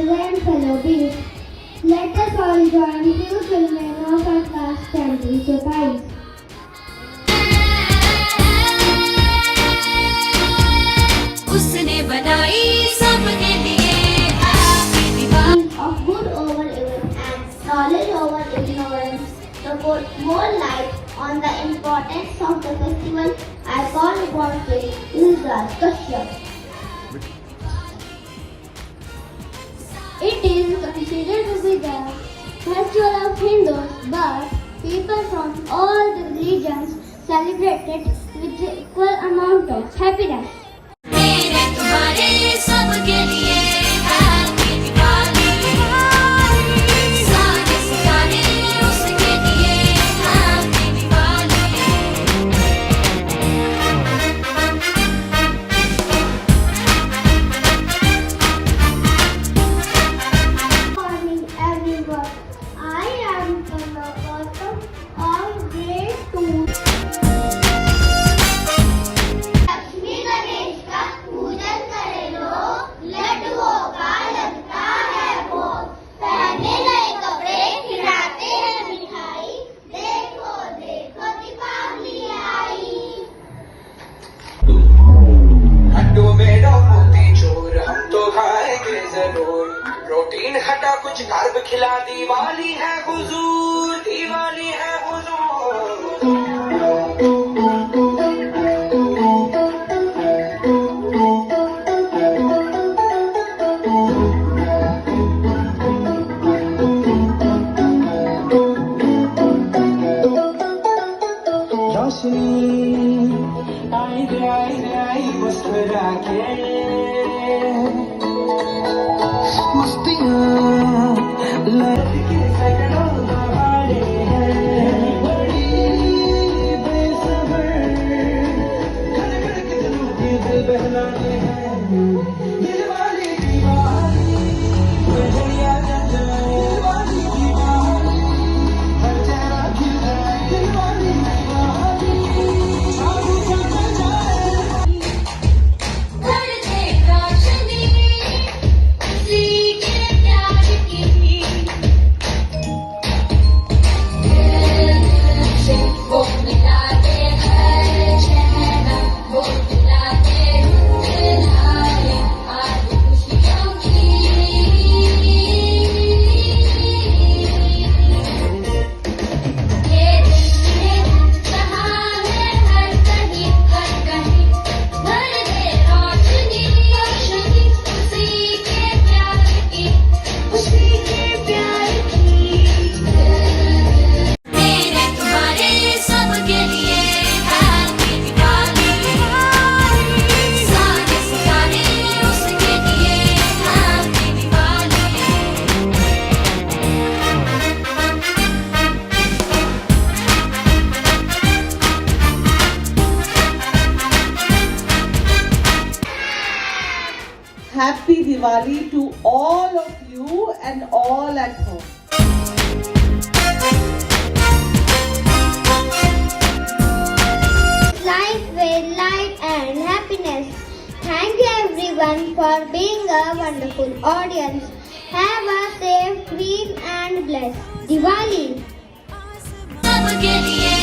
and fellow beings, let us all join few children of our class Assembly I IIC. उसने बनाई सबके लिए Of good over evil and knowledge over ignorance, to put more light on the importance of the festival, I call upon King Ilraj Kashyap. It is considered to be the festival of Hindus, but people from all the religions celebrate it with equal amount of happiness. मेरे तुम्हारे सबके लिए happy Diwali सारे सितारे उसके लिए happy Diwali Good morning everyone. I am from the bottom of grade 2. Lakshmi Ganesh का पूजन करे लोग, लड्डुओं का लगता है भोग, पहने नए कपड़े, खिलाते हैं मिठाई, देखो देखो दीपावली आई। हड्डू मेरा मोती चोर हम तो खाएंगे जरूर, प्रोटीन हटा कुछ कार्ब खिला, दिवाली है हुजूर, दिवाली है हुजूर। रोशनी आई मुस्कुरा के, मस्तियाँ लड़के सैकड़ों बहारे हैं, बड़ी बेसब्र खड़खड़ के दिलों के दिल बहलाने हैं। दिलवाली दिवाली बजरिया जल जाए, दिलवाली दिवाली हर चेहरा खिल जाए, दिलवाली दिवाली साबु चमक जाए। भर दे रोशनी उसी के प्यार की वो मिटा दे हर चेहरा, वो मिटा दे दिलाए आज खुशियों की ये दिल में जहाँ है हर कहीं भर दे रोशनी रोशनी उसी के प्यार की, उसी के प्यार की। मेरे तुम्हारे सबके लिए हैप्पी दिवाली सारे सितारे उसके लिए happy Diwali Happy Diwali to all of you and all at home. Life with light and happiness. Thank you everyone for being a wonderful audience. Have a safe, green and blessed Diwali. सबके लिए